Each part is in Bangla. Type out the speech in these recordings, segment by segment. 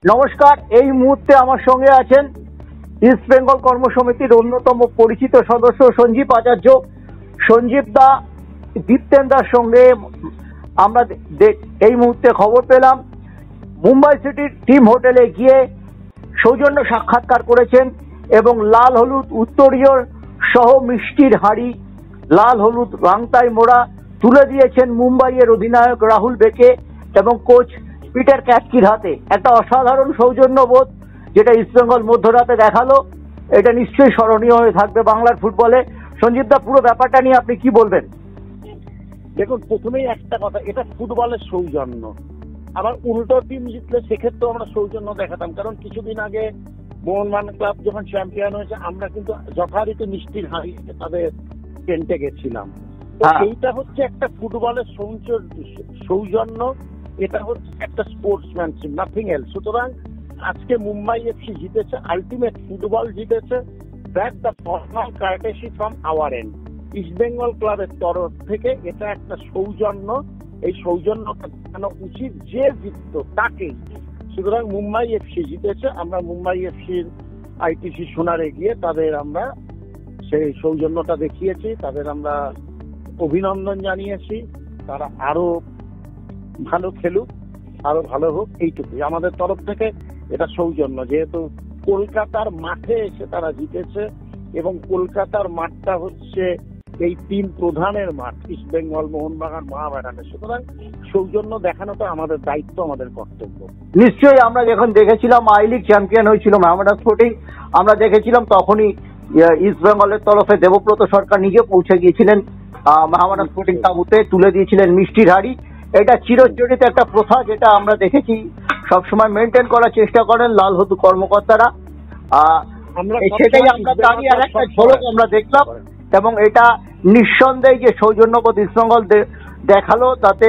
নমস্কার, এই মুহূর্তে আমার সঙ্গে আছেন ইস্ট বেঙ্গল কর্মসমিতির অন্যতম পরিচিত সদস্য সঞ্জীব আচার্য। সঞ্জীব দা, দীপ্তেন্দার সঙ্গে আমরা এই মুহূর্তে খবর পেলাম মুম্বাই সিটির টিম হোটেলে গিয়ে সৌজন্য সাক্ষাৎকার করেছেন এবং লাল হলুদ উত্তরীয় সহ মিষ্টির হাঁড়ি, লাল হলুদ রাংতাই মোড়া তুলে দিয়েছেন মুম্বাইয়ের অধিনায়ক রাহুল বেকে এবং কোচ পিটার ক্যাটকির হাতে। একটা অসাধারণ সৌজন্যবোধ যেটা ইস্টবেঙ্গল মধ্যরাতে দেখালো, এটা নিশ্চয়ই স্মরণীয় হয়ে থাকবে বাংলার ফুটবলে। সঞ্জীব দা, পুরো ব্যাপারটা নিয়ে আপনি কি বলবেন? দেখুন, প্রথমেই একটা কথা, এটা ফুটবলের সৌজন্য। আবার উল্টো টিম জিতলে সেক্ষেত্রেও আমরা সৌজন্য দেখাতাম, কারণ কিছুদিন আগে মোহনবাগান ক্লাব যখন চ্যাম্পিয়ন হয়েছে আমরা কিন্তু যথারীতি মিষ্টির হাঁড়ি তাদের টেন্টে গেছিলাম। এইটা হচ্ছে একটা ফুটবলের সৌজন্য, এটা হচ্ছে একটা স্পোর্টসম্যানশিপ, নাথিং এলস। সুতরাং আজকে মুম্বাই এফসি জিতেছে, আলটিমেট ফুটবল জিতেছে, that the personal courtesy from our end. East Bengal ক্লাবের তরফ থেকে এটা একটা সৌজন্য, এই সৌজন্যটা দেখানো উচিত যে জিতত তাকেই। সুতরাং মুম্বাই এফসি জিতেছে, আমরা মুম্বাই এফসির আইটিসি সোনারে গিয়ে তাদের আমরা সেই সৌজন্যটা দেখিয়েছি, তাদের আমরা অভিনন্দন জানিয়েছি, তারা আরো ভালো খেলুক, আরো ভালো হোক, এইটুকুই আমাদের তরফ থেকে। এটা সৌজন্য, যেহেতু কলকাতার মাঠে এসে তারা জিতেছে এবং কলকাতার মাঠটা হচ্ছে এই তিন প্রধানের মাঠ, ইস্ট বেঙ্গল, মোহনবাগান, মহামেডানের। সুতরাং সৌজন্য দেখানোটা আমাদের দায়িত্ব, আমাদের কর্তব্য। নিশ্চয়ই আমরা যখন দেখেছিলাম আই লিগ চ্যাম্পিয়ন হয়েছিল মহামেডান স্পোর্টিং, আমরা দেখেছিলাম তখনই ইস্ট বেঙ্গলের তরফে দেবব্রত সরকার নিজে পৌঁছে গিয়েছিলেন মহামেডান স্পোর্টিং তাঁবুতে, তুলে দিয়েছিলেন মিষ্টির হাঁড়ি। এটা চিরচরিত একটা প্রথা যেটা আমরা দেখেছি, সবসময় মেনটেন করার চেষ্টা করেন লাল হলুদ কর্মকর্তারা। সেটাই আমরা দাঁড়িয়ে আর একটা ঝলক আমরা দেখলাম এবং এটা নিঃসন্দেহে যে সৌজন্যবোধ ইস্টবেঙ্গল দেখালো, তাতে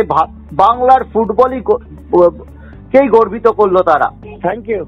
বাংলার ফুটবলই কেই গর্বিত করলো তারা। Thank you.